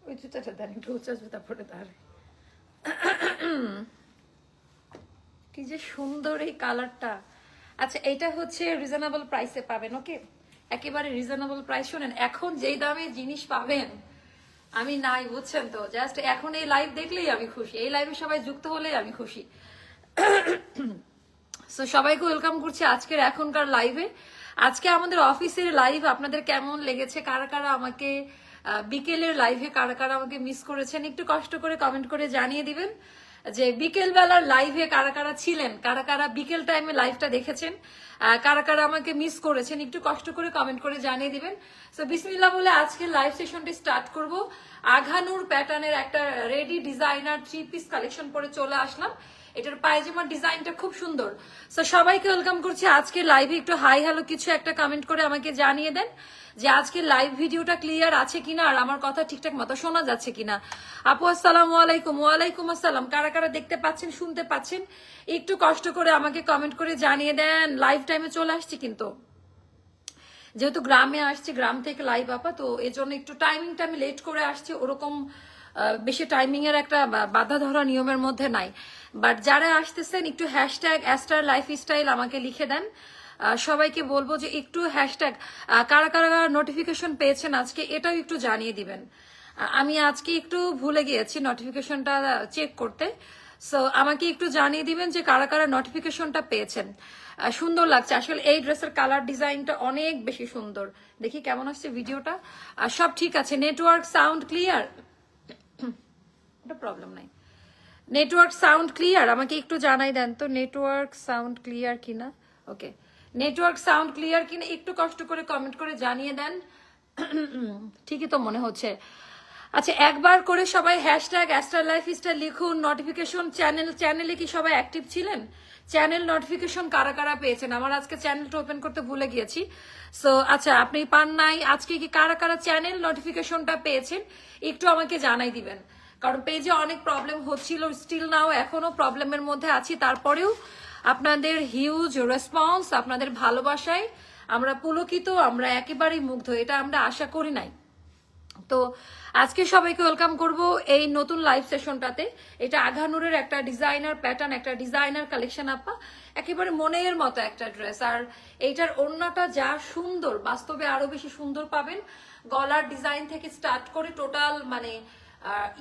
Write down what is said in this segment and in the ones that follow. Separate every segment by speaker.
Speaker 1: ওই জুতাটা দেন, একটু উঁচা জুতা পরে তার। কি যে সুন্দর এই কালারটা। আচ্ছা, এইটা হচ্ছে রিজনেবল প্রাইসে পাবেন। ওকে, একেবারে রিজনেবল প্রাইস। শোনেন, এখন যেই দামে জিনিস পাবেন আমি নাই, বুঝছেন তো। জাস্ট এখন এই লাইভ দেখলেই আমি খুশি, এই লাইভে সবাই যুক্ত হলেই আমি খুশি। সো সবাইকে ওয়েলকাম করছি আজকের এখনকার লাইভে। আজকে আমাদের অফিসের লাইভ আপনাদের কেমন লেগেছে? কারা কারা আমাকে বিকেলের লাইভে কারা কারা আমাকে মিস করেছেন একটু কষ্ট করে কমেন্ট করে জানিয়ে দিবেন যে বিকেল বেলার লাইভে কারা কারা ছিলেন, কারা কারা বিকেল টাইমে লাইভটা দেখেছেন, কারা কারা আমাকে মিস করেছেন একটু কষ্ট করে কমেন্ট করে জানিয়ে দিবেন। সো বিসমিল্লাহ বলে আজকে লাইভ সেশনটি স্টার্ট করব। আঘানুর প্যাটার্নের একটা রেডি ডিজাইনার 3 পিস কালেকশন পরে চলে আসলাম। এটার পায়জামার ডিজাইনটা খুব সুন্দর। সো সবাইকে ওয়েলকাম করছি আজকে লাইভে। একটু হাই হ্যালো কিছু একটা কমেন্ট করে আমাকে জানিয়ে দেন যে আজকে লাইভ ভিডিওটা ক্লিয়ার আছে কিনা আর আমার কথা ঠিকঠাক মতো শোনা যাচ্ছে কিনা। আপু আসসালামু আলাইকুম। ওয়ালাইকুম আসসালাম। কারা কারা দেখতে পাচ্ছেন শুনতে পাচ্ছেন একটু কষ্ট করে আমাকে কমেন্ট করে জানিয়ে দেন। লাইভ টাইমে চলে আসছি, কিন্তু যেহেতু গ্রামে আসছি, গ্রাম থেকে লাইভ আপা, তো এই জন্য একটু টাইমিংটা আমি লেট করে আসছি। ওরকম বেশি টাইমিং এর একটা বাধা ধরা নিয়মের মধ্যে নাই। বাট যারা আসতেছেন একটু হ্যাশট্যাগ অ্যাস্টার লাইফস্টাইল আমাকে লিখে দেন। সবাইকে বলবো যে একটু হ্যাশট্যাগ কারা কারা নোটিফিকেশন পেয়েছেন আজকে এটাও একটু জানিয়ে দিবেন। আমি আজকে একটু ভুলে গিয়েছি নোটিফিকেশনটা চেক করতে। সো আমাকে একটু জানিয়ে দিবেন যে কারা কারা নোটিফিকেশনটা পেয়েছেন। সুন্দর লাগছে আসলে এই ড্রেসের কালার ডিজাইনটা অনেক বেশি সুন্দর। দেখি কেমন আসছে ভিডিওটা। সব ঠিক আছে? Network sound clear? ওটা প্রবলেম নাই। Network sound clear? আমাকে একটু জানাই দেন তো নেটওয়ার্ক সাউন্ড ক্লিয়ার কিনা। ওকে, নেটওয়ার্ক সাউন্ড ক্লিয়ার কিনা একটু কষ্ট করে কমেন্ট করে জানিয়ে দেন। ঠিকই তো মনে হচ্ছে। আচ্ছা, একবার করে সবাই হ্যাশট্যাগ অ্যাস্টার লাইফস্টাইল লিখুন। নোটিফিকেশন চ্যানেলে কি সবাই অ্যাক্টিভ ছিলেন? চ্যানেল নোটিফিকেশন কারা কারা পেয়েছেন? আমার আজকে চ্যানেলটা ওপেন করতে ভুলে গিয়েছি। সো আচ্ছা, আপনি পান নাই আজকে কি কারা কারা চ্যানেল নোটিফিকেশনটা পেয়েছেন একটু আমাকে জানাই দিবেন। কারণ পেজে অনেক প্রবলেম হচ্ছিল, স্টিল নাও এখনো প্রবলেমের মধ্যে আছি। তারপরেও আপনাদের হিউজ রেসপন্স, আপনাদের ভালোবাসায় আমরা পুলকিত, আমরা একেবারেই মুগ্ধ। এটা আমরা আশা করি নাই। তো আজকে সবাইকে ওয়েলকাম করব এই নতুন লাইভ সেশনটাতে। এটা আঘানুরের একটা ডিজাইনার প্যাটার্ন, একটা ডিজাইনার কালেকশন আপা, একেবারে মনের মতো একটা ড্রেস। আর এইটার ওড়নাটা যা সুন্দর, বাস্তবে আরো বেশি সুন্দর পাবেন। গলার ডিজাইন থেকে স্টার্ট করে টোটাল মানে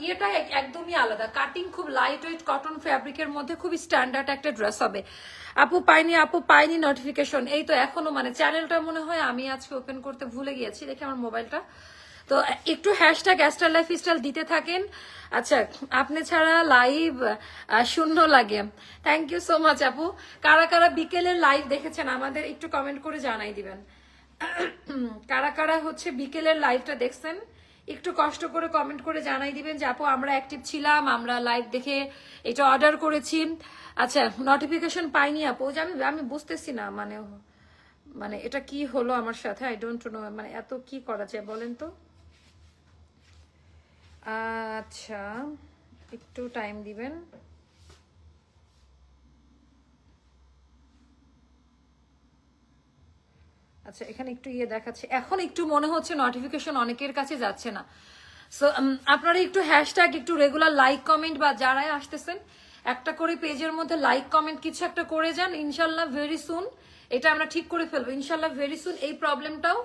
Speaker 1: ইয়েটা একদমই আলাদা। কাটিং খুব লাইট ওয়েট কটন ফ্যাব্রিকের মধ্যে খুবই স্ট্যান্ডার্ড একটা ড্রেস হবে। আপু পাইনি নোটিফিকেশন। এই তো এখনো মানে চ্যানেলটা মনে হয় আমি আজকে ওপেন করতে ভুলে গিয়েছি, দেখি আমার মোবাইলটা। তো একটু হ্যাশট্যাগ অ্যাস্টার লাইফস্টাইল দিতে থাকেন। আচ্ছা, আপনি ছাড়া লাইভ শূন্য লাগে। থ্যাংক ইউ সো মাচ আপু। কারা কারা বিকেলের লাইভ দেখেছেন আমাদের একটু কমেন্ট করে জানাই দিবেন। কারা কারা হচ্ছে বিকেলের লাইভটা দেখছেন একটু কষ্ট করে কমেন্ট করে জানাই দিবেন যে আপু আমরা অ্যাক্টিভ ছিলাম, আমরা লাইভ দেখে এটা অর্ডার করেছি। আচ্ছা, নোটিফিকেশন পাইনি আপু, যে আমি বুঝতেছি না মানে মানে এটা কি হলো আমার সাথে, আই ডোন্ট নো। মানে এত কি করা যায় বলেন তো। আচ্ছা, একটু টাইম দিবেন। আচ্ছা, এখানে একটু ইয়ে দেখাচ্ছে, এখন একটু মনে হচ্ছে নোটিফিকেশন অনেকের কাছে যাচ্ছে না। সো আপনারা একটু হ্যাশট্যাগ একটু রেগুলার লাইক কমেন্ট বা যারাই আসতেছেন একটা করে পেজের মধ্যে লাইক কমেন্ট কিছু একটা করে যান। ইনশাল্লাহ ভেরি সুন এটা আমরা ঠিক করে ফেলবো। ইনশাল্লাহ ভেরি সুন এই প্রবলেমটাও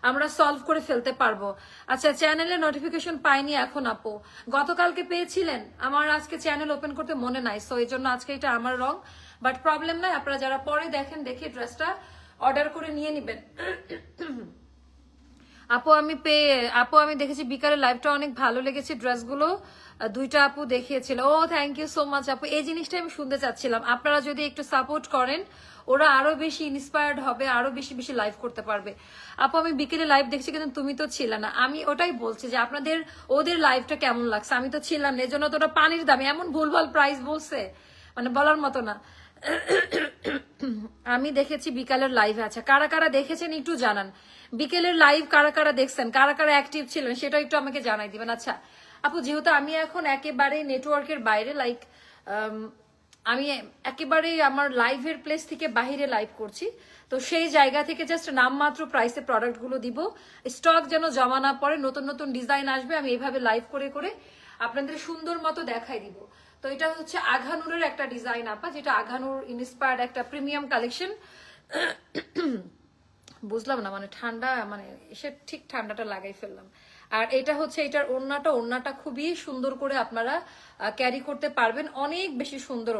Speaker 1: আমরা সলভ করে ফেলতে পারবো। আচ্ছা, চ্যানেলে নোটিফিকেশন পাইনি এখন আপু, গতকালকে পেয়েছিলেন? আমার আজকে চ্যানেল ওপেন করতে মনে নাই, সো এই জন্য আজকে এটা আমার রং। বাট প্রবলেম নাই, আপনারা যারা পরে দেখেন দেখে ড্রেসটা অর্ডার করে নিয়ে নিবেন। আপু আমি দেখেছি বিকালের লাইভটা অনেক ভালো লেগেছে, ড্রেসগুলো দুইটা আপু দেখিয়েছিল। ও থ্যাংক ইউ সো মাচ আপু। এই জিনিসটা আমি শুনতে চাচ্ছিলাম, আপনারা যদি একটু সাপোর্ট করেন ওরা আরো বেশি ইন্সপায়ার্ড হবে, আরো বেশি বেশি লাইভ করতে পারবে। আপু আমি বিকেলে লাইভ দেখছি কিন্তু তুমি তো ছিলে না। আমি ওটাই বলছি যে আপনাদের ওদের লাইভটা কেমন লাগছে, আমি তো ছিলাম না, এজন্য তো ওটা পানির দামে এমন ভুলভাল প্রাইস বলছে মানে বলার মতো না। আমি দেখেছি বিকালের লাইভে। আছে কারা কারা দেখেছেন একটু জানান। বিকেলের লাইভ কারা কারা দেখছেন, কারা কারা অ্যাক্টিভ ছিলেন সেটা একটু আমাকে জানাই দিবেন। আচ্ছা আপু, যেহেতু আমি এখন একেবারে নেটওয়ার্কের বাইরে, লাইক আমি একেবারেই আমার লাইভের প্লেস থেকে বাহিরে লাইভ করছি, তো সেই জায়গা থেকে জাস্ট নামমাত্র প্রাইসে প্রোডাক্টগুলো দিব। স্টক যেন জমা না পড়ে, নতুন নতুন ডিজাইন আসবে, আমি এইভাবে লাইভ করে করে আপনাদের সুন্দর মতো দেখাই দিব। তো এটা হচ্ছে আঘানুরের একটা ডিজাইন আপা, যেটা আঘানুর ইন্সপায়ার্ড একটা প্রিমিয়াম কালেকশন। বুঝলাম না, মানে ঠান্ডা, মানে এসে ঠিক ঠান্ডাটা লাগাই ফেললাম। আর এটা হচ্ছে এটার ওড়নাটা খুবই সুন্দর করে আপনারা ক্যারি করতে পারবেন, অনেক বেশি সুন্দর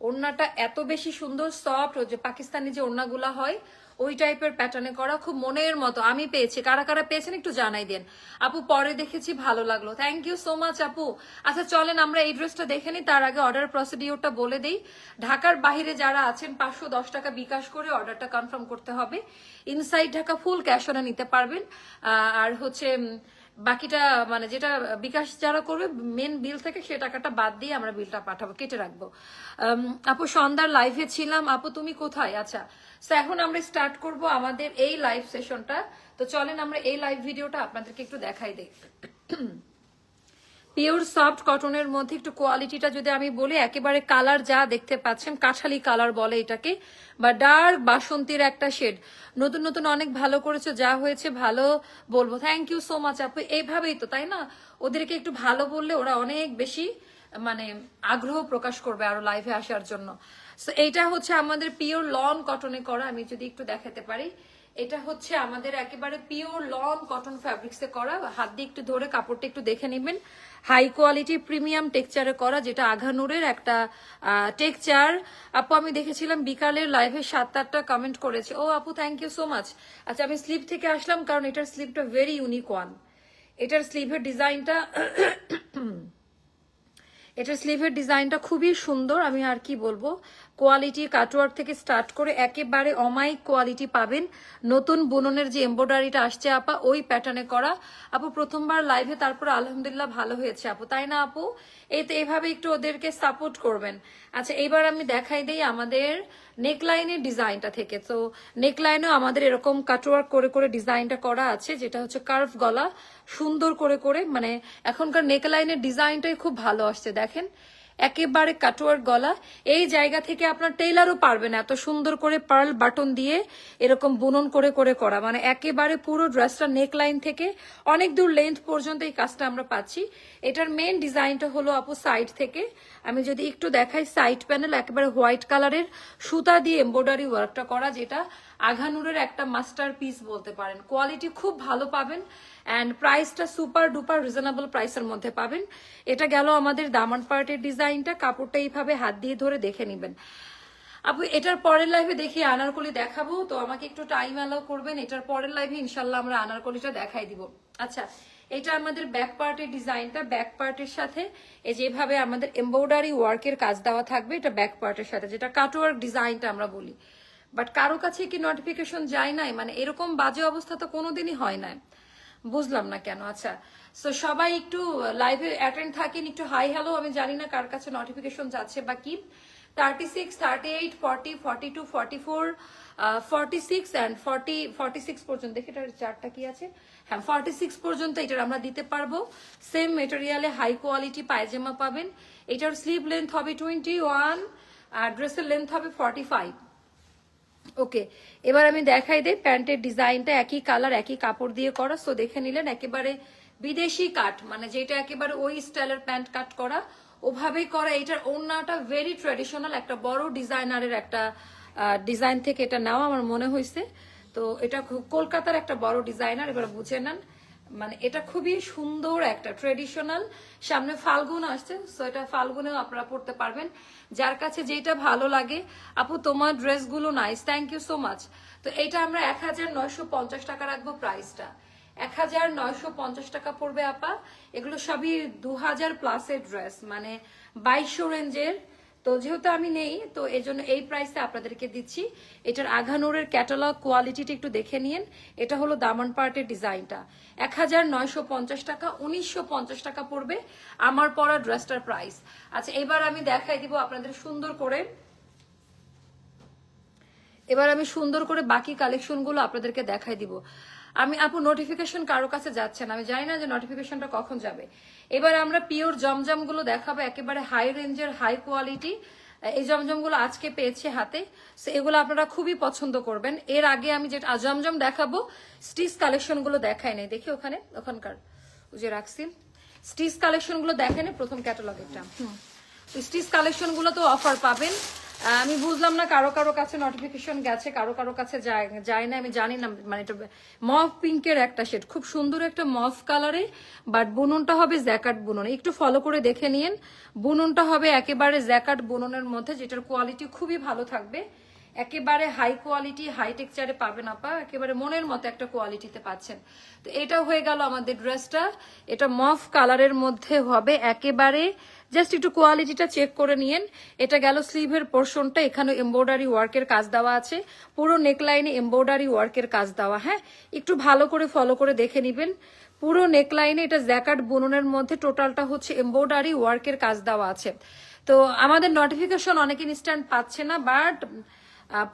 Speaker 1: ওড়নাটা এত বেশি সুন্দর, সফট, যে পাকিস্তানি যে ওড়নাগুলা হয় ওই টাইপের প্যাটার্নে করা, খুব মনের মতো। আমি পেয়েছি, কারা কারা পেয়েছেন একটু জানাই দেন আপু। পরে দেখেছি, ভালো লাগলো, থ্যাংক ইউ সো মাচ আপু। আচ্ছা চলেন আমরা এই ড্রেসটা দেখে নিই, তার আগে অর্ডার প্রসিডিওরটা বলে দিই। ঢাকার বাইরে যারা আছেন 510 টাকা বিকাশ করে অর্ডারটা কনফার্ম করতে হবে। ইনসাইড ঢাকা ফুল ক্যাশ অনে নিতে পারবেন। আর হচ্ছে বাকিটা মানে যেটা বিকাশ যারা করবে মেন বিল থেকে সে টাকাটা বাদ দিয়ে আমরা বিলটা পাঠাবো, কেটে রাখবো। আপু সন্ধ্যার লাইভে ছিলাম, আপু তুমি কোথায়? আচ্ছা, তো এখন আমরা স্টার্ট করব আমাদের এই লাইভ সেশনটা। তো চলেন আমরা এই লাইভ ভিডিওটা আপনাদেরকে একটু দেখাই দেই। পিওর সফট কটনের মধ্যে একটু কোয়ালিটিটা যদি আমি বলি, একেবারে কালার যা দেখতে পাচ্ছেন কাঠালি কালার বলে এটাকে, বা ডার্ক বাসন্তীর একটা শেড। নতুন নতুন অনেক ভালো করেছো, যা হয়েছে ভালো বলবো। থ্যাংক ইউ সো মাচ আপু। এইভাবেই তো, তাই না? ওদেরকে একটু ভালো বললে ওরা অনেক বেশি মানে আগ্রহ প্রকাশ করবে আরো লাইভে আসার জন্য। সো এইটা হচ্ছে আমাদের পিওর লন কটনে করা, আমি যদি একটু দেখাতে পারি। এটা হচ্ছে আমাদের একেবারে পিওর লন কটন ফ্যাব্রিক্সে করা, হাত দিয়ে একটু ধরে কাপড়টা একটু দেখে নেবেন। হাই কোয়ালিটি প্রিমিয়াম টেক্সচারে করা, যেটা আঘানুরের একটা টেক্সচার। আপু আমি দেখেছিলাম বিকালের লাইভে 7-8টা কমেন্ট করেছে। ও আপু থ্যাংক ইউ সো মাচ। আচ্ছা আমি স্লিভ থেকে আসলাম, কারণ এটার স্লিভটা ভেরি ইউনিক ওয়ান। এটার স্লিভের ডিজাইনটা খুবই সুন্দর। আমি আর কি বলবো, কোয়ালিটি কাটওয়ার্ক থেকে স্টার্ট করে একেবারে অমায়িক কোয়ালিটি পাবেন। নতুন বুননের যে এমব্রয়ডারিটা আসছে আপা, ওই প্যাটার্নে করা। আপু প্রথমবার লাইভে, তারপর আলহামদুলিল্লাহ ভালো হয়েছে আপু, তাই না আপু? এইভাবে একটু ওদেরকে সাপোর্ট করবেন। আচ্ছা এইবার আমি দেখাই দিই আমাদের নেকলাইনের ডিজাইনটা থেকে। তো নেকলাইনেও আমাদের এরকম কাটওয়ার্ক করে করে ডিজাইনটা করা আছে, যেটা হচ্ছে কার্ভ গলা সুন্দর করে করে, মানে এখনকার নেকলাইনের ডিজাইনটাই খুব ভালো আসছে দেখেন, একেবারে কাটওয়ার্ক গলা। এই জায়গা থেকে আপনার টেইলারও পারবে না, এত সুন্দর করে পার্ল বাটন দিয়ে এরকম বুনন করে করে করা, মানে একেবারে পুরো ড্রেসটা নেকলাইন থেকে অনেক দূর লেন্থ পর্যন্ত এই কাজটা আমরা পাচ্ছি। এটার মেন ডিজাইনটা হলো আপু সাইড থেকে, আমি যদি একটু দেখাই, সাইড প্যানেল একেবারে হোয়াইট কালারের সুতা দিয়ে এমব্রয়ডারি ওয়ার্কটা করা, যেটা আঘানুরের একটা মাস্টার পিস বলতে পারেন। কোয়ালিটি খুব ভালো পাবেন অ্যান্ড প্রাইসটা সুপার ডুপার রিজনেবল প্রাইসের মধ্যে পাবেন। এটা গেল আমাদের দামান পার্টের ডিজাইনটা, কাপড়টা এইভাবে হাত দিয়ে ধরে দেখে নেবেন। আপু এটার পরের লাইভে দেখি আনারকলি দেখাবো, তো আমাকে একটু টাইম অ্যালাউ করবেন। এটার পরের লাইভে ইনশাল্লাহ আমরা আনারকলিটা দেখাই দিব। আচ্ছা এটা আমাদের ব্যাক পার্টের ডিজাইনটা, ব্যাক পার্টের সাথে এই যেভাবে আমাদের এমব্রয়ডারি ওয়ার্কের কাজ দেওয়া থাকবে, এটা ব্যাক পার্টের সাথে, যেটা কাটওয়ার্ক ডিজাইনটা আমরা বলি। বাট কারো কাছে কি নোটিফিকেশন যায় নাই? মানে এরকম বাজে অবস্থা তো কোনোদিনই হয় না, বুঝলাম না কেন। আচ্ছা সো সবাই একটু লাইভে অ্যাটেন্ড থাকেন, একটু হাই হ্যালো। আমি জানি না কার কাছে নোটিফিকেশন যাচ্ছে বা কি। 36, 38, 40, 42, 44, 46 অ্যান্ড 46 পর্যন্ত, দেখি এটার চারটা কি আছে। হ্যাঁ 46 পর্যন্ত এটার আমরা দিতে পারবো। সেম মেটেরিয়ালে হাই কোয়ালিটি পায়জামা পাবেন। এটার স্লিভ লেন্থ হবে 21 আর ড্রেসের লেন্থ হবে 45। ওকে এবার আমি দেখাই দিই প্যান্টের ডিজাইনটা, একই কালার একই কাপড় দিয়ে করা। সো দেখে নিলেন একেবারে বিদেশি কাট, মানে যেটা একেবারে ওই স্টাইলের প্যান্ট কাট করা, ওভাবেই করা। এটার ওড়নাটা ভেরি ট্রেডিশনাল, একটা বড় ডিজাইনারের একটা ডিজাইন থেকে এটা নেওয়া আমার মনে হয়েছে। তো এটা কলকাতার একটা বড় ডিজাইনার, এবার বুঝে নেন। মানে এটা খুবই সুন্দর একটা ট্রেডিশনাল, সামনে ফাল্গুন আসছে, সো এটা ফাল্গুনেও আপনারা পড়তে পারবেন, যার কাছে যেটা ভালো লাগে। আপু তোমার ড্রেসগুলো nice, thank you so much. তো এটা আমরা 1950 টাকা রাখবো প্রাইসটা, 1950 টাকা পড়বে আপা। এগুলো সবই 2000 প্লাসের ড্রেস, মানে 2200 রেঞ্জের। তো যেহেতু আমি নেই, তো এই জন্য এই প্রাইসে আপনাদেরকে দিচ্ছি। এটার আঘানুরের ক্যাটালগ কোয়ালিটিটা একটু দেখে নিন। এটা হলো দামান পার্টের ডিজাইনটা, 1950 টাকা, 1950 টাকা পড়বে আমার পরা ড্রেসটার প্রাইস। আচ্ছা এবার আমি দেখাই দিব আপনাদের সুন্দর করে, বাকি কালেকশনগুলো আপনাদেরকে দেখাই দিব। আমি আপু নোটিফিকেশন কারো কাছে যাচ্ছে না, আমি জানি না যে নোটিফিকেশনটা কখন যাবে। এবার আমরা পিওর জমজম গুলো দেখাবো, একেবারে হাই রেঞ্জের হাই কোয়ালিটি। এই জমজম গুলো আজকে পেয়েছে হাতে, সো এগুলো আপনারা খুবই পছন্দ করবেন। এর আগে আমি যেটা জমজম দেখাবো, স্টিচ কালেকশন গুলো দেখাই নাই, দেখি ওখানকার যে রাখছি স্টিচ কালেকশন গুলো দেখেন প্রথম ক্যাটালগ একটা। স্টিচ কালেকশন গুলো তো অফার পাবেন। আমি বুঝলাম না কারো কারো কাছে নোটিফিকেশন গেছে, কারো কারো কাছে যায় না, আমি জানি না। মানে এটা মফ পিঙ্কের একটা শেড, খুব সুন্দর একটা মফ কালারে, বাট বুননটা হবে জ্যাকার্ড বুনন। একটু ফলো করে দেখে নিন, বুননটা হবে একেবারে জ্যাকার্ড বুননের মধ্যে, যেটার কোয়ালিটি খুবই ভালো থাকবে। একেবারে হাই কোয়ালিটি, হাই টেক্সচারে পাবেন আপা, একেবারে মনের মতো একটা কোয়ালিটিতে পাচ্ছেন। তো এটা হয়ে গেল আমাদের ড্রেসটা, এটা মফ কালারের মধ্যে হবে একেবারে। জাস্ট একটু কোয়ালিটিটা চেক করে নিয়েন। এটা গেল স্লিভের পোর্শনটা, এখানে এমব্রয়ডারি ওয়ার্কের কাজ দেওয়া আছে, পুরো নেকলাইনে এমব্রয়ডারি ওয়ার্কের কাজ দেওয়া। হ্যাঁ, একটু ভালো করে ফলো করে দেখে নিবেন। পুরো নেকলাইনে এটা জ্যাকার্ড বুননের মধ্যে, টোটালটা হচ্ছে এমব্রয়ডারি ওয়ার্কের কাজ দেওয়া আছে। তো আমাদের নোটিফিকেশন অনেকে ইনস্ট্যান্ট পাচ্ছে না, বাট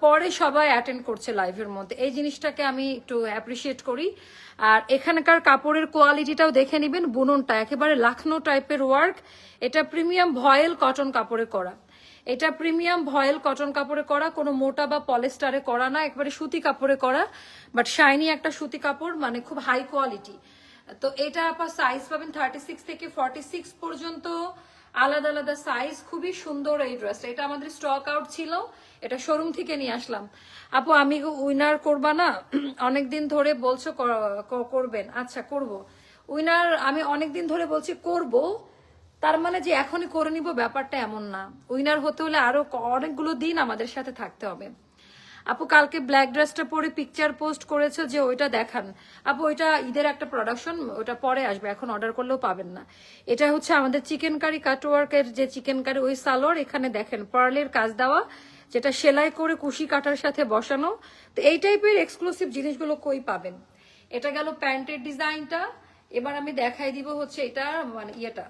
Speaker 1: পরে সবাই অ্যাটেন্ড করছে লাইভের মধ্যে, এই জিনিসটাকে আমি একটু অ্যাপ্রিসিয়েট করি। আর এখানকার কাপড়ের কোয়ালিটিটাও দেখে নিবেন, বুননটা একেবারে লাখনো টাইপের ওয়ার্ক। এটা প্রিমিয়াম ভয়েল কটন কাপড়ে করা, এটা প্রিমিয়াম ভয়েল কটন কাপড়ে করা, কোনো মোটা বা পলিস্টারে করা না, একবারে সুতি কাপড়ে করা, বাট শাইনি একটা সুতি কাপড়, মানে খুব হাই কোয়ালিটি। তো এটা আপনার সাইজ পাবেন 36 থেকে 46 পর্যন্ত, আলাদা আলাদা সাইজ। খুবই সুন্দর এই ড্রেসটা, এটা আমাদের স্টক আউট ছিল, এটা শোরুম থেকে নিয়ে আসলাম। আপু আমি উইনার করবা না? অনেকদিন ধরে বলছো করবেন, আচ্ছা করব উইনার। আমি অনেকদিন ধরে বলছি করব, তার মানে যে এখনই করে নিব ব্যাপারটা এমন না। উইনার হতে হলে আরো অনেকগুলো দিন আমাদের সাথে থাকতে হবে। আপু কালকে ব্ল্যাক ড্রেসটা পরে পিকচার পোস্ট করেছো যে, ওইটা দেখান। আপু ওইটা ঈদের একটা প্রোডাকশন, ওটা পরে আসবে, এখন অর্ডার করলেও পাবেন না। এটা হচ্ছে আমাদের চিকেন কারি কাটওয়ার্কের যে চিকেন কারি, ওই সালোয়ার, এখানে দেখেন পার্লের কাজ দেওয়া, যেটা সেলাই করে কুশি কাটার সাথে বসানো। তো এই টাইপের এক্সক্লুসিভ জিনিসগুলো কই পাবেন। এটা গেল প্যান্টের ডিজাইনটা। এবার আমি দেখাই দিব হচ্ছে এটা মানে ইয়েটা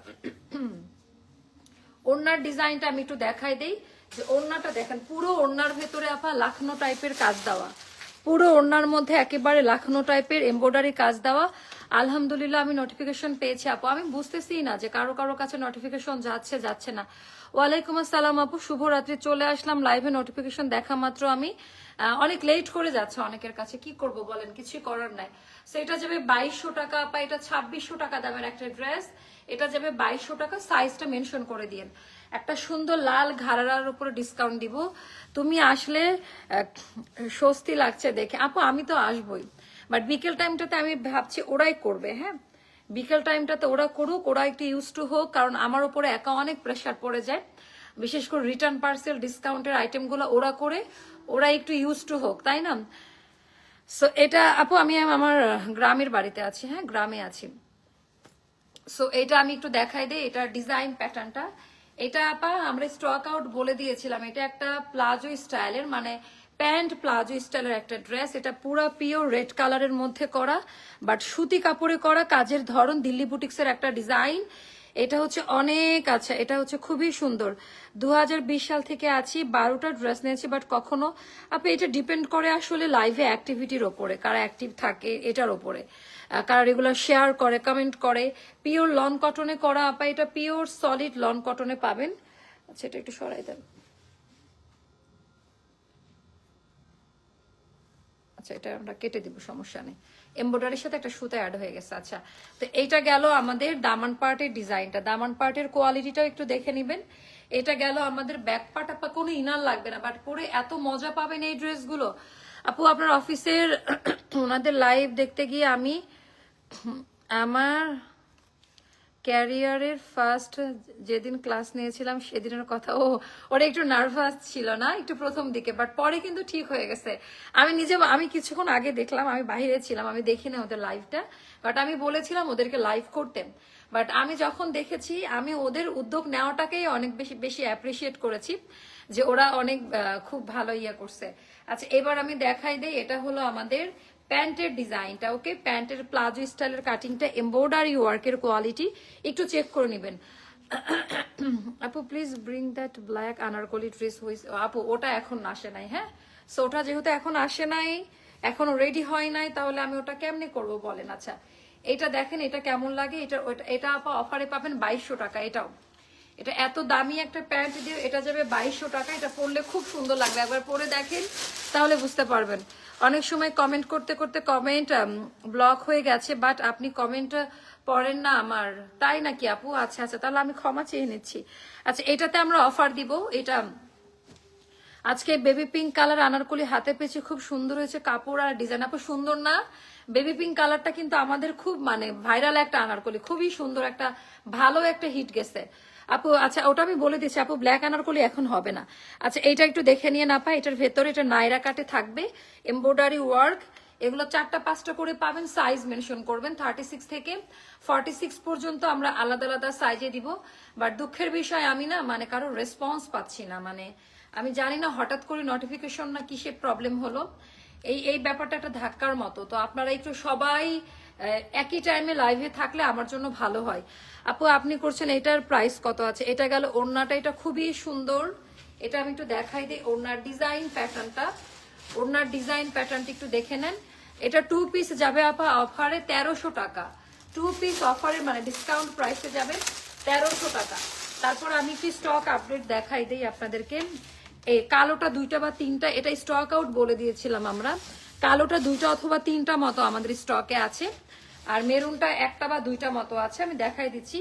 Speaker 1: ওড়নার ডিজাইনটা আমি একটু দেখাই দেই। যে ওড়নাটা দেখেন, পুরো ওড়নার ভেতরে আপা লাখনো টাইপের কাজ দেওয়া, পুরো ওড়নার মধ্যে একেবারে লাখনো টাইপের এমব্রয়ডারি কাজ দেওয়া। আলহামদুলিল্লাহ আমি নোটিফিকেশন পেয়েছি আপু, আমি বুঝতেছি না যে কারো কারো কাছে নোটিফিকেশন যাচ্ছে না। ওয়ালাইকুম আসসালাম আপু, শুভরাত্রি। চলে আসলাম লাইভে, নোটিফিকেশন দেখা মাত্র আমি অনেক লেট করে যাচ্ছে অনেকের কাছে, কি করব বলেন, কিছু করার নাই। সেটা যাবে 2200 টাকা আপা, এটা 2600 টাকা দামের একটা ড্রেস, এটা যাবে 2200 টাকা। সাইজটা মেনশন করে দিয়েন, একটা সুন্দর লাল ঘাড়ার উপরে ডিসকাউন্ট দিব। তুমি আসলে স্বস্তি লাগছে দেখে আপু, আমি তো আসবই, বাট বিকেল টাইমটাতে আমি ভাবছি ওরাই করবে। হ্যাঁ, বিকেল টাইমটাতে ওরা করুক, ওরা একটু ইউজ টু হোক, কারণ আমার উপরে একা অনেক প্রেশার পড়ে যায়, বিশেষ করে রিটার্ন পার্সেল ডিসকাউন্টের আইটেমগুলো ওরা করে, ওরা একটু ইউজ টু হোক, তাই না? সো এটা আপু আমি আমার গ্রামের বাড়িতে আছি, হ্যাঁ গ্রামে আছি। সো এটা আমি একটু দেখাই দিই, এটা ডিজাইন প্যাটার্নটা। এটা আপা আমরা স্টক আউট বলে দিয়েছিলাম, এটা একটা প্লাজো স্টাইলের, মানে প্যান্ট প্লাজো স্টাইলের একটা ড্রেস। এটা পুরো পিওর রেড কালারের মধ্যে করা, বাট সুতি কাপড়ে করা, কাজের ধরন দিল্লি বুটিক্সের একটা ডিজাইন। এটা হচ্ছে অনেক, আচ্ছা এটা হচ্ছে খুবই সুন্দর। 2020 সাল থেকে আছি, 12টা ড্রেস নিয়েছি, বাট কখনো আপনি এটা ডিপেন্ড করে আসলে লাইভে অ্যাক্টিভিটির ওপরে, কারা অ্যাক্টিভ থাকে এটার ওপরে, কারা রেগুলার শেয়ার করে, কমেন্ট করে। পিওর লন কটনে করা আপা, এটা পিওর সলিড লন কটনে পাবেন। আচ্ছা এটা একটু সরাই দেন, আচ্ছা এটা আমরা কেটে দিব, সমস্যা নেই, এমব্রয়ডারির সাথে একটা সুতা অ্যাড হয়ে গেছে। আচ্ছা, তো এইটা গেল আমাদের দামান পার্টের ডিজাইনটা, দামান পার্টের কোয়ালিটিটাও একটু দেখে নিবেন। এটা গেল আমাদের ব্যাক পার্ট, আপা কোনো ইনার লাগবে না, বাট পরে এত মজা পাবেন এই ড্রেসগুলো। আপু আপনার অফিসের ওনাদের লাইভ দেখতে গিয়ে আমি আমার ক্যারিয়ারের ফার্স্ট যেদিন ক্লাস নিয়েছিলাম সেদিনের কথা, ওরা একটু নার্ভাস ছিল না একটু প্রথম দিকে, বাট পরে কিন্তু ঠিক হয়ে গেছে। আমি কিছুক্ষণ আগে দেখলাম, আমি বাইরে ছিলাম, আমি দেখি না ওদের লাইভটা, বাট আমি বলেছিলাম ওদেরকে লাইভ করতে। বাট আমি যখন দেখেছি, আমি ওদের উদ্যোগ নেওয়াটাকেই অনেক বেশি বেশি অ্যাপ্রিসিয়েট করেছি, যে ওরা অনেক খুব ভালো ইয়ে করছে। আচ্ছা এবার আমি দেখাই দেই, এটা হলো আমাদের প্যান্টের ডিজাইনটা। ওকে, প্যান্টের প্লাজো স্টাইলের কাটিংটা, এমব্রয়ডারি ওয়ার্কের কোয়ালিটি একটু চেক করে নেবেন। আপু please bring that black anarkali dress হুইজ, আপু ওটা এখন আসে নাই। হ্যাঁ, সো ওটা যেহেতু এখন আসে নাই, এখনো রেডি হয় নাই, তাহলে আমি ওটা কেমনে করব বলেন। আচ্ছা এটা দেখেন, এটা কেমন লাগে, এটা আপা অফারে পাবেন 2200 টাকা। এটা এত দামি একটা প্যান্ট দিয়ে এটা যাবে 2200 টাকা। এটা পরলে খুব সুন্দর লাগবে, একবার পরে দেখেন তাহলে বুঝতে পারবেন। অনেক সময় কমেন্ট করতে করতে কমেন্ট ব্লক হয়ে গেছে, বাট আপনি কমেন্ট পড়েন না আমার, তাই নাকি আপু? আচ্ছা আচ্ছা, তাহলে আমি ক্ষমা চেয়ে নিচ্ছি। আচ্ছা এটাতে আমরা অফার দিব। এটা আজকে বেবি পিঙ্ক কালার আনারকলি হাতে পেয়েছি, খুব সুন্দর হয়েছে কাপড় আর ডিজাইন। আপু সুন্দর না? বেবি পিঙ্ক কালারটা কিন্তু আমাদের খুব মানে ভাইরাল একটা আনারকলি, খুবই সুন্দর একটা ভালো একটা হিট গেছে আপু। আচ্ছা ওটা আমি বলে দিচ্ছি আপু, ব্ল্যাক আনারকলি এখন হবে না। আচ্ছা এইটা একটু দেখে নিয়ে না পাই, এটার ভেতরে এটা নাইরা কাটে থাকবে, এমব্রয়ডারি ওয়ার্ক। এগুলো 4টা 5টা করে পাবেন, সাইজ মেনশন করবেন। 36 থেকে 46 পর্যন্ত আমরা আলাদা আলাদা সাইজে দিব। বাট দুঃখের বিষয় আমি না মানে কারো রেসপন্স পাচ্ছি না, মানে আমি জানি না হঠাৎ করে নোটিফিকেশন না কিসের প্রবলেম হলো। এই ব্যাপারটা একটা ধাক্কার মতো। তো আপনারা একটু সবাই একই টাইমে লাইভে থাকলে আমার জন্য ভালো হয়। আপু আপনি করছেন, এটার প্রাইস কত আছে? এটা গেল ওড়নাটা, এটা খুবই সুন্দর। এটা আমি একটু দেখাই দিই ওড়নার ডিজাইন প্যাটার্নটা। ওড়নার ডিজাইন প্যাটার্নটা একটু দেখে নেন। এটা 2 পিস যাবে আপা অফারে 1300 টাকা। 2 পিস অফারে মানে ডিসকাউন্ট প্রাইসে যাবে 1300 টাকা। তারপর আমি কি স্টক আপডেট দেখাই দিই আপনাদেরকে। এই কালোটা 2টা বা 3টা, এটা স্টক আউট বলে দিয়েছিলাম আমরা। কালোটা 2টা অথবা 3টা মতো আমাদের স্টকে আছে, আর মেরুনটা 1টা বা 2টা মতো আছে। আমি দেখাই দিচ্ছি।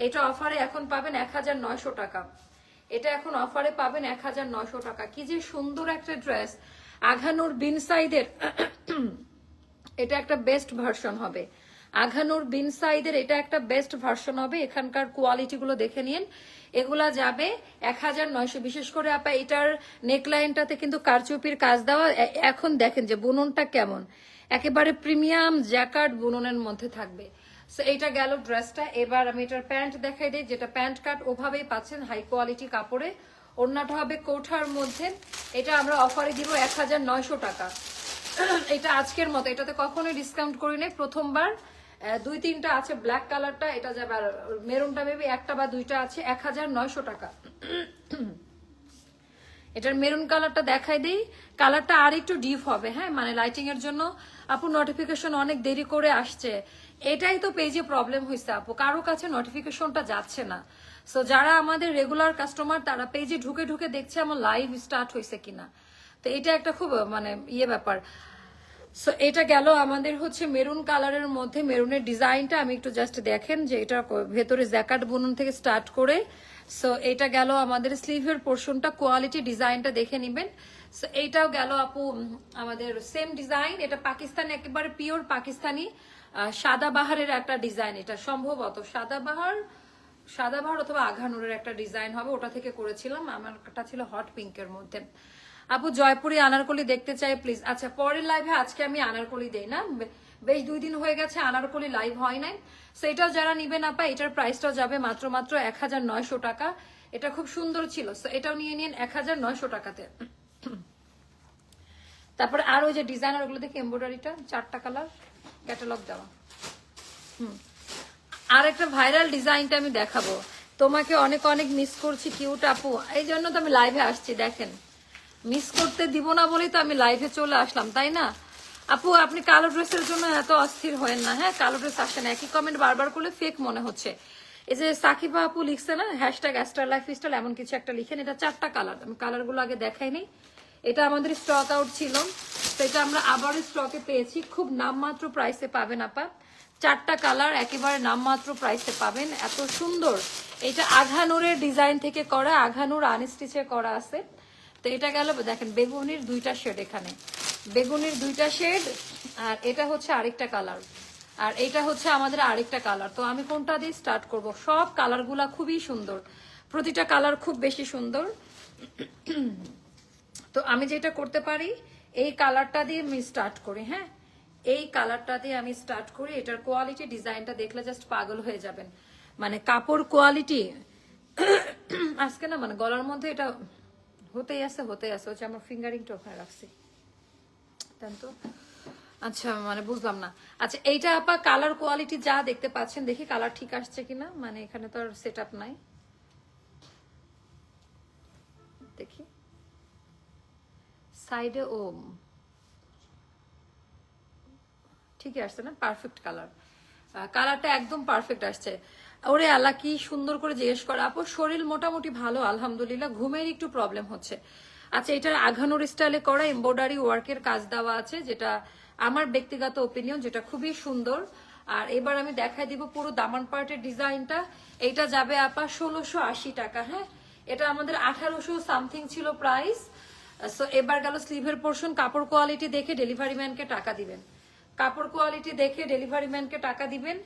Speaker 1: এটা অফারে এখন পাবেন 1900 টাকা। এটা এখন অফারে পাবেন 1900 টাকা। কি যে সুন্দর একটা ড্রেস, আঘানুর বিন সাইদের এটা একটা বেস্ট ভার্সন হবে। আঘানুর বিন সাইদের এটা একটা বেস্ট ভার্সন হবে। এখানকার কোয়ালিটি গুলো দেখে নিন। এগুলা যাবে 1900। বিশেষ করে আপা এটার নেকলাইনটাতে কিন্তু কারচুপির কাজ দেওয়া। এখন দেখেন যে বুননটা কেমন, একেবারে প্রিমিয়াম জ্যাকার্ড বুননের মধ্যে থাকবে। সো এইটা গেল ড্রেসটা। এবার আমি এটার প্যান্ট দেখাই দিই, যেটা প্যান্ট কাট ওভাবেই পাচ্ছেন হাই কোয়ালিটি কাপড়ে। ওড়নাটা হবে কোঠার মধ্যে। এটা আমরা অফারে দিব 1900 টাকা। এটা আজকের মতো, এটাতে কখনোই ডিসকাউন্ট করি নাই, প্রথমবার। 2-3টা আছে ব্ল্যাক কালারটা, এটা যাবে। আর মেরুনটা মেবি 1টা বা 2টা আছে, 1900 টাকা। এটার মেরুন কালারটা দেখাই দিই। কালারটা আর একটু ডিপ হবে, হ্যাঁ মানে লাইটিং এর জন্য। আপু নোটিফিকেশন অনেক দেরি করে আসছে, এটাই তো পেজে প্রবলেম হয়েছে আপু, কারো কাছে নোটিফিকেশনটা যাচ্ছে না। সো যারা আমাদের রেগুলার কাস্টমার তারা পেজে ঢুকে ঢুকে দেখছে আমার লাইভ স্টার্ট হয়েছে কিনা। তো এটা একটা খুব মানে ব্যাপার। সো এটা গেল আমাদের হচ্ছে মেরুন কালারের মধ্যে। মেরুনের ডিজাইনটা আমি একটু জাস্ট দেখেন যে এটা ভেতরে জ্যাকার্ড বুনন থেকে স্টার্ট করে। সো এটা গেল আমাদের স্লিভের পোর্শনটা, কোয়ালিটি ডিজাইনটা দেখে নিবেন। সো এইটাও গেল আপু আমাদের সেম ডিজাইন। এটা পাকিস্তানি, একেবারে পিওর পাকিস্তানি সাদাবাহারের একটা ডিজাইন। এটা সম্ভবত সাদাবাহার অথবা আঘানুরের একটা ডিজাইন হবে, ওটা থেকে করেছিলাম। আমারটা ছিল হট পিঙ্কের মধ্যে। আপু জয়পুরি আনারকলি দেখতে চাই প্লিজ। আচ্ছা পরের লাইভে আজকে আমি আনারকলি দেই না, বেশ 2 দিন হয়ে গেছে আনারকলি লাইভ হয় নাই। সো এটাও যারা নিবেন আপা, এটার প্রাইসটাও যাবে মাত্র 1900 টাকা। এটা খুব সুন্দর ছিল। সো এটাও নিয়ে নিন 1900 টাকাতে। তারপরে আর ওই যে ডিজাইনার ওগুলো দেখি, এমব্রয়ডারিটা 4টা কালার ক্যাটালগ দেওয়া। আর একটা ভাইরাল ডিজাইনটা আমি দেখাবো তোমাকে। অনেক অনেক মিস করছি কিউট আপু, এই জন্য তো আমি লাইভে আসছি। দেখেন মিস করতে দিব না বলেই তো আমি লাইভে চলে আসলাম, তাই না আপু? আপনি কালো ড্রেসের জন্য এত অস্থির হয়েন না, হ্যাঁ কালো ড্রেস আসে না। একই কমেন্ট বারবার করলে ফেক মনে হচ্ছে। এই যে সাকিবা আপু লিখছে না #AstarLifeStyle এমন কিছু একটা লিখেন। এটা 4টা কালার, আমি কালারগুলো আগে দেখাই নি। এটা আমাদের স্টক আউট ছিল, তো এটা আমরা আবার স্টকে পেয়েছি। খুব নামমাত্র প্রাইসে পাবেন আপা। 4টা কালার একেবারে নামমাত্র প্রাইসে পাবেন, এত সুন্দর। এটা আঘানুরের ডিজাইন থেকে করা, আঘানুর আনস্টিচে করা আছে। তো এটা গেল দেখেন বেগুনির 2টা শেড, এখানে বেগুনির 2টা শেড, আর এটা হচ্ছে আরেকটা কালার, আর এটা হচ্ছে আমাদের আরেকটা কালার। তো আমি কোনটা দিয়ে স্টার্ট করব? সব কালারগুলা খুবই সুন্দর, প্রতিটা কালার খুব বেশি সুন্দর। তো আমি যেটা করতে পারি, এই কালারটা দিয়ে আমি স্টার্ট করি। হ্যাঁ এই কালারটা দিয়ে আমি স্টার্ট করি। এটার কোয়ালিটি ডিজাইনটা দেখলে জাস্ট পাগল হয়ে যাবেন, মানে কাপড় কোয়ালিটি। আজকে না মানে গলার মধ্যে এটা হতেই আছে হচ্ছে। আমার ফিঙ্গারিংটা ওখানে রাখছি তো। আচ্ছা মানে বুঝলাম না। আচ্ছা এইটা আপা কালার কোয়ালিটি যা দেখতে পাচ্ছেন, দেখি কালার ঠিক আসছে কিনা। মানে এখানে তো আর সেট আপ নাই, দেখি সাইডে। ও ঠিকই আসছে না? পারফেক্ট কালার, কালারটা একদম পারফেক্ট আসছে। ওরে আল্লাহ, কি সুন্দর করে জিজ্ঞেস করা। আপু শরীর মোটামুটি ভালো আলহামদুলিল্লাহ, ঘুমের একটু প্রবলেম হচ্ছে। আচ্ছা, এটার আঘানোর স্টাইলে করা এমব্রয়ডারি ওয়ার্কের কাজ দেওয়া আছে, যেটা আমার ব্যক্তিগত ওপিনিয়ন, যেটা খুবই সুন্দর। আর এবার আমি দেখাই দিব পুরো দামান পার্টের ডিজাইনটা। এটা যাবে আপা 1680 টাকা। হ্যাঁ, এটা আমাদের 1800 সামথিং ছিল প্রাইস। সো এবার গেল স্লিভের পোর্শন। কাপড় কোয়ালিটি দেখে ডেলিভারি ম্যানকে টাকা দিবেন, কাপড় কোয়ালিটি দেখে ডেলিভারি ম্যানকে টাকা দিবেন।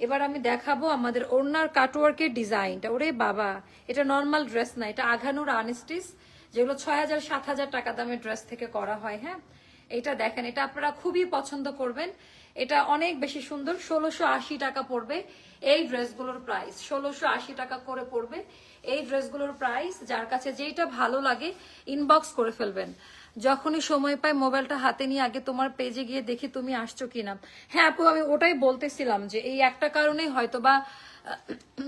Speaker 1: এবার আমি দেখাবো আমাদের ওড়নার কাটওয়ার্কের ডিজাইনটা। ওরে বাবা, এটা নর্মাল ড্রেস না, এটা আঘানুর আনস্টিচ, যেগুলো 6000 7000 টাকা দামের ড্রেস থেকে করা হয়। হ্যাঁ, এটা দেখেন, এটা আপনারা খুবই পছন্দ করবেন। এটা অনেক বেশি সুন্দর। 1680 টাকা পড়বে এই ড্রেসগুলোর প্রাইস, 1680 টাকা করে পড়বে এই ড্রেসগুলোর প্রাইস। যার কাছে যেটা ভালো লাগে ইনবক্স করে ফেলবেন। যখনই সময় পাই মোবাইলটা হাতে নিয়ে আগে তোমার পেজে গিয়ে দেখি তুমি আসছো কিনা। হ্যাঁ আপু, আমি ওটাই বলতেছিলাম যে এই একটা কারণেই হয়তো বা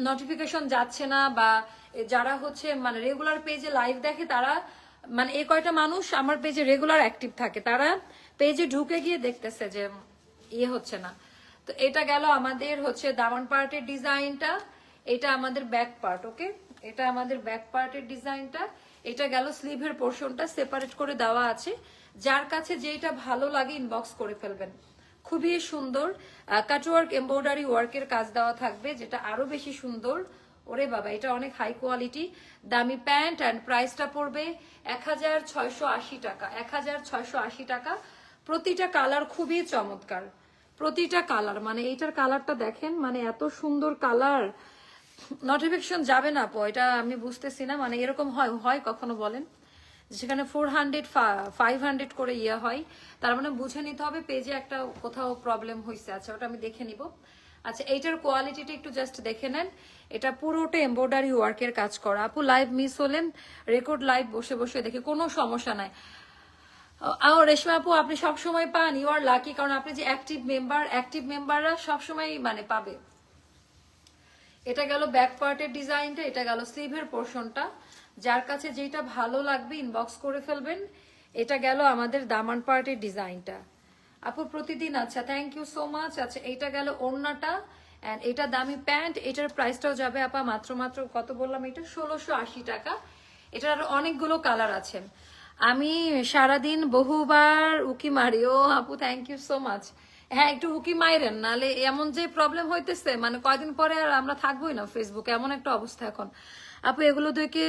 Speaker 1: নোটিফিকেশন যাচ্ছে না, বা যারা হচ্ছে মানে রেগুলার পেজে লাইভ দেখে তারা, মানে এই কয়টা মানুষ আমার পেজে রেগুলার অ্যাক্টিভ থাকে, তারা পেজে ঢুকে গিয়ে দেখতেছে যে ইয়ে হচ্ছে না। তো এটা গেল আমাদের হচ্ছে দামান পার্টের ডিজাইনটা, এটা আমাদের ব্যাক পার্ট। ওকে, এটা আমাদের ব্যাক পার্টের ডিজাইনটা। এটা গেল স্লিভের পোর্শনটা সেপারেট করে দেওয়া আছে। যার কাছে যেটা ভালো লাগে ইনবক্স করে ফেলবেন। খুবই সুন্দর কাটওয়ার্ক এমব্রয়ডারি ওয়ার্কের কাজ দেওয়া থাকবে, যেটা আরো বেশি সুন্দর। ওরে বাবা, এটা অনেক হাই কোয়ালিটি। দামি প্যান্ট অ্যান্ড প্রাইসটা পড়বে 1680 টাকা। 1680 টাকা। প্রতিটা কালার খুবই চমৎকার, প্রতিটা কালার, মানে এইটার কালারটা দেখেন, মানে এত সুন্দর কালার। নোটিফিকেশন যাবে না আপু, এটা আমি বুঝতেছি না, মানে এরকম হয় হয় কখনো বলেন, যেখানে 400 500 করে ইয়ে হয়, তার মানে বুঝে নিতে হবে পেজে একটা কোথাও প্রবলেম হয়েছে। আচ্ছা, ওটা আমি দেখে নিব। আচ্ছা, এইটার কোয়ালিটিটা একটু জাস্ট দেখে নেন। এটা পুরোটা এমব্রয়ডারি ওয়ার্কের কাজ করা। আপু লাইভ মিস হলেন, রেকর্ড লাইভ বসে বসে দেখে কোনো সমস্যা নাই। রেশমা আপু, আপনি সবসময় পান, ইউ আর লাকি, কারণ আপনি যে অ্যাক্টিভ মেম্বাররা সবসময় মানে পাবে। এটা গেল ব্যাক পার্টের ডিজাইনটা, এটা গেল স্লিভের পোর্শনটা। যার কাছে যেটা ভালো লাগবে ইনবক্স করে ফেলবেন। এটা গেল আমাদের দামান পার্টের ডিজাইনটা। আপু প্রতিদিন, আচ্ছা থ্যাংক ইউ সো মাচ। আচ্ছা, এটা গেল ওড়নাটা এন্ড এটা দামি প্যান্ট। এটার প্রাইসটাও যাবে আপা মাত্র কত বললাম, এটা 1680 টাকা। এটার অনেকগুলো কালার আছে। আমি সারাদিন বহুবার উকি মারি। ও আপু থ্যাংক ইউ সো মাচ। হ্যাঁ, একটু উকি মাইরেন, নাহলে এমন যে প্রবলেম হইতেছে, মানে কয়দিন পরে আর আমরা থাকবোই না ফেসবুকে, এমন একটা অবস্থা এখন। আপু এগুলো দেখে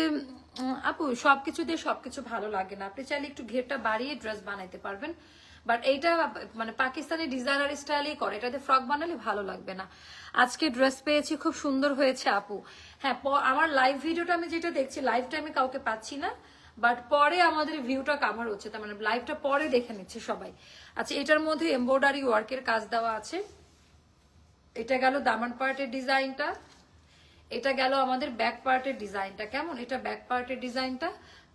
Speaker 1: আপু সবকিছু দিয়ে সবকিছু ভালো লাগে না, আপনি চাইলে একটু ঘেরটা বাড়িয়ে ড্রেস বানাইতে পারবেন, বাট এইটা মানে পাকিস্তানি ডিজাইনার স্টাইলেই করে, এটাতে ফ্রক বানালে ভালো লাগবে না। আজকে ড্রেস পেয়েছি, খুব সুন্দর হয়েছে আপু। হ্যাঁ, আমার লাইভ ভিডিওটা আমি যেটা দেখছি, লাইভটা আমি কাউকে পাচ্ছি না, বাট পরে আমাদের ভিউটা কাভার হচ্ছে, তার মানে লাইভটা পরে দেখে নিচ্ছে সবাই। আচ্ছা, এটার মধ্যে এমব্রয়ডারি ওয়ার্কের কাজ দেওয়া আছে। এটা গেল দামান পার্টের ডিজাইনটা, এটা গেল আমাদের ব্যাক পার্টের ডিজাইনটা। কেমন এটা ব্যাক পার্টের ডিজাইনটা?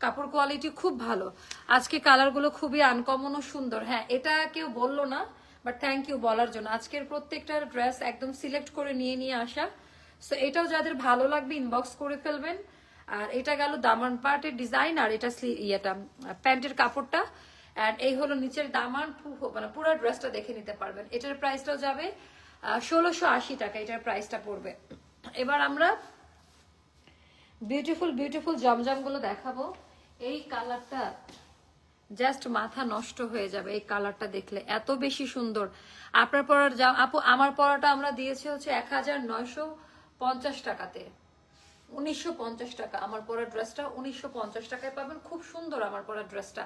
Speaker 1: কাপড় কোয়ালিটি খুব ভালো। আজকে কালারগুলো খুবই আনকমন ও সুন্দর। হ্যাঁ, এটা কেউ বললো না, বাট থ্যাংক ইউ বলার জন্য। আজকের প্রত্যেকটা ড্রেস একদম সিলেক্ট করে নিয়ে আসা। সো এটাও যাদের ভালো লাগবে ইনবক্স করে ফেলবেন। আর এটা গেল দামান পার্টের ডিজাইন, আর এটা ইয়েটা প্যান্টের কাপড়টা, এন্ড এই হলো নিচের দামান। মানে পুরো ড্রেসটা দেখে নিতে পারবেন। এটার প্রাইসটাও যাবে 1680 টাকা, এটার প্রাইসটা পড়বে। এবার আমরা বিউটিফুল জমজম গুলো দেখাবো। এই কালারটা জাস্ট মাথা নষ্ট হয়ে যাবে, এই কালারটা দেখলে এত বেশি সুন্দর। আপনার পরার আপু, আমার পরাটা আমরা দিয়েছি হচ্ছে 1950 টাকাতে, 1950 টাকা আমার পরা ড্রেসটা 1950 টাকায় পাবেন। খুব সুন্দর আমার পরা ড্রেসটা।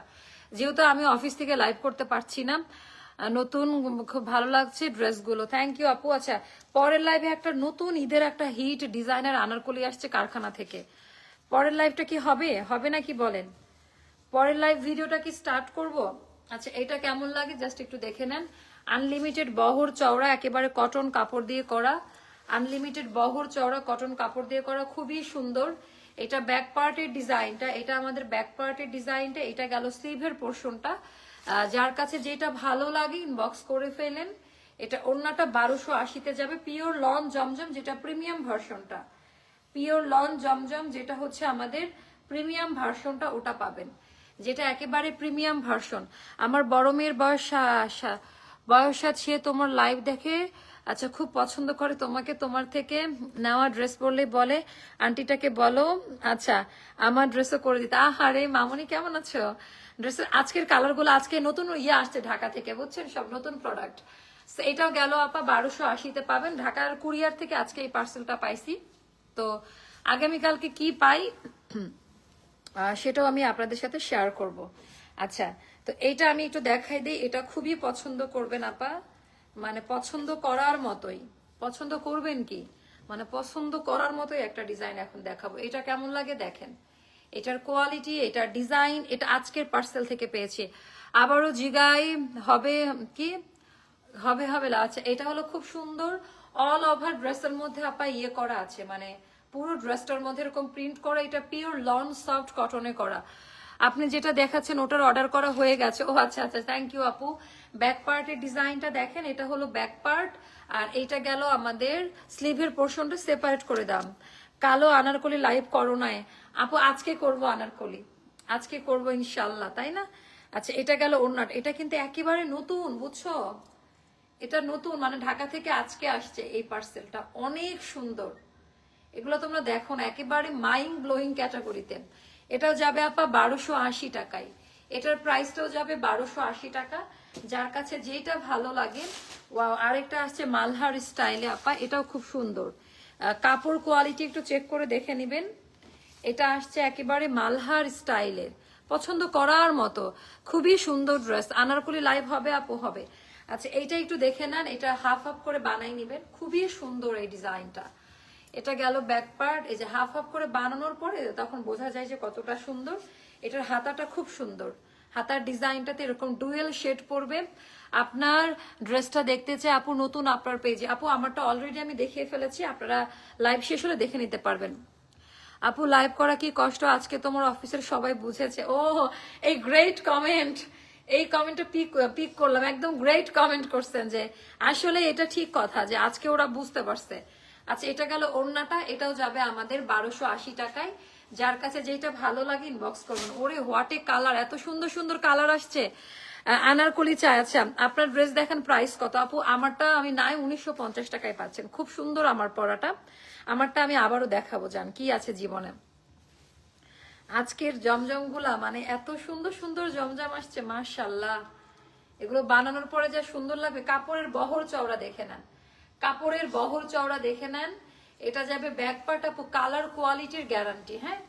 Speaker 1: যেহেতু আমি অফিস থেকে লাইভ করতে পারছি না, নতুন খুব ভালো লাগছে ড্রেসগুলো। থ্যাংক ইউ আপু। আচ্ছা, পরের লাইভে একটা নতুন ঈদের একটা হিট ডিজাইনার আনারকলি আসছে কারখানা থেকে। পরের লাইভটা কি হবে না কি বলেন? পরের লাইভ ভিডিওটা কি স্টার্ট করব? আচ্ছা, এটা কেমন লাগে জাস্ট একটু দেখে নেন। আনলিমিটেড বহর চওড়া, একেবারে কটন কাপড় দিয়ে করা, আনলিমিটেড বহর চওড়া কটন কাপড় দিয়ে করা, খুবই সুন্দর। এটা ব্যাক পার্টের ডিজাইনটা, এটা আমাদের ব্যাক পার্টের ডিজাইনটা। এটা গেল স্লিভের পোর্শনটা। যার কাছে যেটা ভালো লাগে ইনবক্স করে ফেলেন। এটা ওড়নাটা 1280-তে যাবে। পিওর লন জমজম, যেটা প্রিমিয়াম ভার্সনটা, পিওর লন জমজম যেটা হচ্ছে আমাদের প্রিমিয়াম ভার্সনটা, ওটা পাবেন, যেটা একেবারে প্রিমিয়াম ভার্সন। আমার বড় মেয়ের বয়স বয়সা সে তোমার লাইভ দেখে, আচ্ছা খুব পছন্দ করে তোমাকে, তোমার থেকে নেওয়া ড্রেস পরলে বলে আন্টিটাকে বলো আচ্ছা আমার ড্রেসও করে দিতে। আহারে মামনি কেমন আছো? ড্রেসের আজকের কালার গুলো, আজকে নতুন ইয়ে আসছে ঢাকা থেকে, বুঝছেন, সব নতুন প্রোডাক্ট। এটাও গেল আপা 1280-তে পাবেন ঢাকার কুরিয়ার থেকে। আজকে এই পার্সেলটা পাইছি, তো আগামীকালকে কি পাই সেটাও আমি আপনাদের সাথে শেয়ার করব। আচ্ছা, তো এইটা আমি একটু দেখাই দিই, এটা খুবই পছন্দ করবেন আপা, মানে পছন্দ করার মতোই, পছন্দ করবেন কি, মানে পছন্দ করার মতোই একটা ডিজাইন এখন দেখাবো। এটা কেমন লাগে দেখেন, এটার কোয়ালিটি, এটার ডিজাইন, এটা আজকের পার্সেল থেকে পেয়েছি। আবারও জিগাই হবে কি হবে হবে না। আচ্ছা, এটা হলো খুব সুন্দর অল ওভার ড্রেসের মধ্যে আপা ইয়ে করা আছে, মানে পুরো ড্রেসটার মধ্যে এরকম প্রিন্ট করা, এটা পিওর লন সফট কটনে করা। আপনি যেটা দেখাচ্ছেন ওটার অর্ডার করা হয়ে গেছে। ও আচ্ছা আচ্ছা, থ্যাংক ইউ আপু। ব্যাক পার্টের ডিজাইনটা দেখেন, এটা হলো ব্যাক পার্ট, আর এইটা গেল আমাদের স্লিভের পোর্শনটা সেপারেট করে দাম। কালো আনারকলি লাইভ করো নাই আপু? আজকে করব আনারকলি, আজকে করব ইনশাল্লাহ, তাই না? আচ্ছা, এটা গেল ওড়নাটা, এটা কিন্তু একেবারে নতুন, বুঝছো, এটা নতুন, মানে ঢাকা থেকে আজকে আসছে এই পার্সেলটা, অনেক সুন্দর। এগুলো তোমরা দেখো না, একেবারে মাইন্ড ব্লোয়িং ক্যাটাগরিতে। এটাও যাবে আপা 1280 টাকায়, এটার প্রাইসটাও যাবে 1280 টাকা। যার কাছে যেটা ভালো লাগে। ওয়াও, আরেকটা আসছে মালহার স্টাইলে আপা, এটাও খুব সুন্দর। কাপড় কোয়ালিটি একটু চেক করে দেখে নিবেন। এটা আসছে একেবারে মালহার স্টাইলের, পছন্দ করার মতো, খুবই সুন্দর ড্রেস। আনারকলি লাইভ হবে আপু? হবে। আচ্ছা, এইটা একটু দেখে নেন, এটা হাফ হাফ করে বানাই নিবেন, খুবই সুন্দর এই ডিজাইনটা। এটা গেল ব্যাক পার্ট, এই যে হাফ হাফ করে বানানোর পরে তখন বোঝা যায় যে কতটা সুন্দর। এটার হাতাটা খুব সুন্দর, হাতার ডিজাইনটাতে এরকম ডুয়েল শেড পড়বে। আপনার ড্রেসটা দেখতে চাই আপু নতুন আপনার পেজে। আপু আমারটা অলরেডি আমি দেখিয়ে ফেলেছি, আপনারা লাইভ শেষ হলে দেখে নিতে পারবেন। আপু লাইভ করা কি কষ্ট? আজকে তোমার অফিসের সবাই বুঝেছে। ও, এই গ্রেট কমেন্ট, এই কমেন্টটা পিক করলাম, একদম গ্রেট কমেন্ট করছেন যে আসলে এটা ঠিক কথা যে আজকে ওরা বুঝতে পারছে। আচ্ছা, এটা গেল ওড়নাটা, এটাও যাবে আমাদের 1280 টাকায়। যার কাছে যেটা ভালো লাগে ইনবক্স করবেন। ওরে হোয়াট এ কালার, এত সুন্দর সুন্দর কালার আসছে। আনারকলি চাই। আচ্ছা, আপনার ড্রেস দেখেন প্রাইস কত আপু? আমারটা আমি নাই 1950 টাকায় পাচ্ছেন, খুব সুন্দর আমার পরাটা। আমারটা আমি আবারও দেখাবো, জান কি আছে জীবনে। আজকের জমজম গুলা মানে এত সুন্দর সুন্দর জমজম আসছে, মাশাল্লাহ। এগুলো বানানোর পরে যা সুন্দর লাগবে। কাপড়ের বহর চওড়া দেখে নেন, কাপড়ের বহর চওড়া দেখে নেন। এটা যাবে ব্যাক পার্ট আপু, কালার কোয়ালিটির গ্যারান্টি, হ্যাঁ,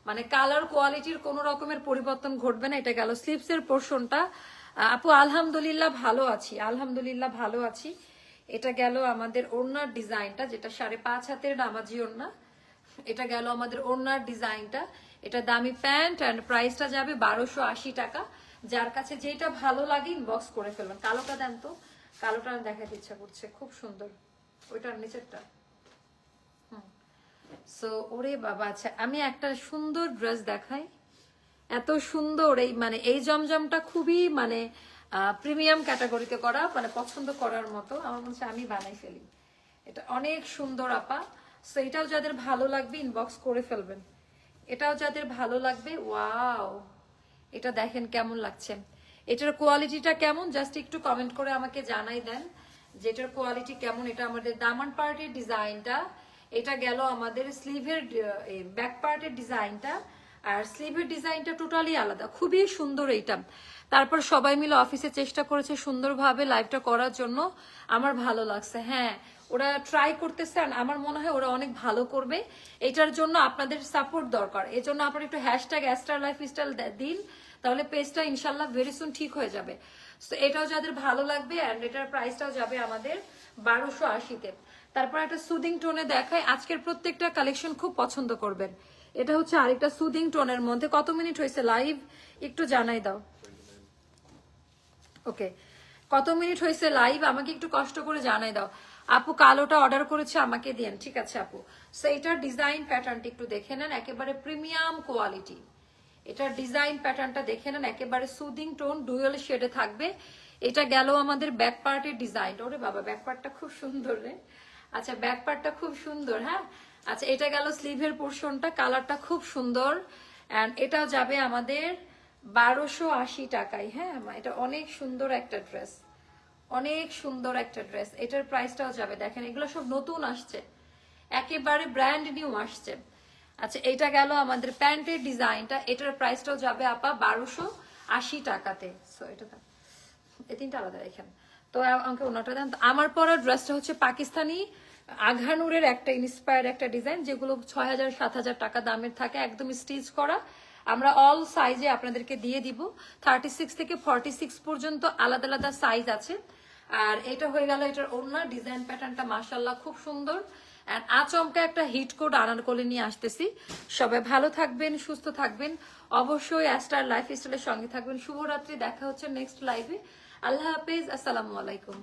Speaker 1: মানে কালার কোয়ালিটির কোনো রকমের পরিবর্তন ঘটবে না। এটা গেল স্লিভস এর পোর্শনটা। আপু আলহামদুলিল্লাহ ভালো আছি, আলহামদুলিল্লাহ ভালো আছি। এটা গেল আমাদের ওড়নার ডিজাইনটা, যেটা 5.5 হাতের নামাজি ওড়না। এটা গেল আমাদের ওড়নার ডিজাইনটা। এটা দামি প্যান্ট এন্ড প্রাইসটা যাবে 1280 টাকা। যার কাছে যেটা ভালো লাগে ইনবক্স করে ফেলবেন। কালোটা দেন তো, কালোটা দেখাতে ইচ্ছা করছে, খুব সুন্দর ওইটার নিচেরটা। সো ওরে বাবা। আচ্ছা, আমি একটা সুন্দর ড্রেস দেখাই, এত সুন্দর এই মানে এই জমজমটা খুবই মানে প্রিমিয়াম ক্যাটাগরিতে করা, মানে পছন্দ করার মতো। আমার মনে হচ্ছে আমি বানাই ফেলি, এটা অনেক সুন্দর আপা। সো এটাও যাদের ভালো লাগবে ইনবক্স করে ফেলবেন, এটাও যাদের ভালো লাগবে। ওয়াও, এটা দেখেন কেমন লাগছে, এটার কোয়ালিটিটা কেমন জাস্ট একটু কমেন্ট করে আমাকে জানাই দেন যে এটার কোয়ালিটি কেমন। এটা আমাদের দামান পার্টের ডিজাইনটা, এটা গেল আমাদের স্লিভের ব্যাক পার্টের ডিজাইনটা, আর স্লিভের ডিজাইনটা টোটালি আলাদা, খুবই সুন্দর এইটা। তারপর সবাই মিলে অফিসে চেষ্টা করেছে সুন্দরভাবে লাইভটা করার জন্য, আমার ভালো লাগছে। হ্যাঁ, ওরা ট্রাই করতেছে, আমার মনে হয় ওরা অনেক ভালো করবে। এটার জন্য আপনাদের সাপোর্ট দরকার, এই জন্য আপনারা একটু হ্যাশট্যাগ অ্যাস্টার লাইফস্টাইল দিন, তাহলে পেজটা ইনশাল্লাহ ভেরি সুন ঠিক হয়ে যাবে। তো এটাও যাদের ভালো লাগবে, অ্যান্ড এটার প্রাইসটাও যাবে আমাদের 1280-তে। তারপর একটা সুদিং টোনে দেখায়, আজকের প্রত্যেকটা কালেকশন খুব পছন্দ করবেন। এটা হচ্ছে আরেকটা সুদিং টোনের মধ্যে। কত মিনিট হয়েছে লাইভ একটু জানাই দাও। ওকে, কত মিনিট হয়েছে লাইভ আমাকে একটু কষ্ট করে জানাই দাও। আপু কালোটা অর্ডার করেছে, আমাকে দেন, ঠিক আছে আপু। সো এটার ডিজাইন প্যাটার্নটা একটু দেখে নেন, একেবারে প্রিমিয়াম কোয়ালিটি। এটার ডিজাইন প্যাটার্নটা দেখে নেন, একেবারে সুদিং টোন ডুয়েল শেডে থাকবে। এটা গেল আমাদের ব্যাক পার্টের ডিজাইন। ওরে বাবা, ব্যাক পার্টটা খুব সুন্দর রে। আচ্ছা, ব্যাক পার্টটা খুব সুন্দর, হ্যাঁ। আচ্ছা, এটা গেল স্লিভের পোর্শনটা, কালারটা খুব সুন্দর। এন্ড এটাও যাবে আমাদের 1280 টাকায়, হ্যাঁ। এটা অনেক সুন্দর একটা ড্রেস, অনেক সুন্দর একটা ড্রেস, এটার প্রাইসটাও যাবে, দেখেন এগুলো সব নতুন আসছে, একেবারে ব্র্যান্ড নিউ আসছে। আচ্ছা এটা গেল আমাদের প্যান্টের ডিজাইনটা, এটার প্রাইসটাও যাবে আপা 1280 টাকাতে। সো এটা এই তিনটা আলাদা রেখেন তো, আমাকে ওনাটা দেন। তো আমার পরা ড্রেসটা হচ্ছে পাকিস্তানি আঘানুরের একটা ইন্সপায়ার একটা ডিজাইন, যেগুলো 6000-7000 টাকা দামের থাকে, একদম স্টিচ করা। আমরা অল সাইজে আপনাদেরকে দিয়ে দিব, 36 থেকে 46 পর্যন্ত আলাদা আলাদা সাইজ আছে। আর এটা হয়ে গেল এটার ওড়না, ডিজাইন প্যাটার্নটা মাশাআল্লাহ খুব সুন্দর। আর আচমকা একটা হিট কোড আনারকলি নিয়ে আসতেছি। সবাই ভালো থাকবেন, সুস্থ থাকবেন, অবশ্যই অ্যাস্টার লাইফস্টাইলের সঙ্গে থাকবেন। শুভরাত্রি, দেখা হচ্ছে নেক্সট লাইভে। আল্লাহ হাফেজ, আসসালামু আলাইকুম।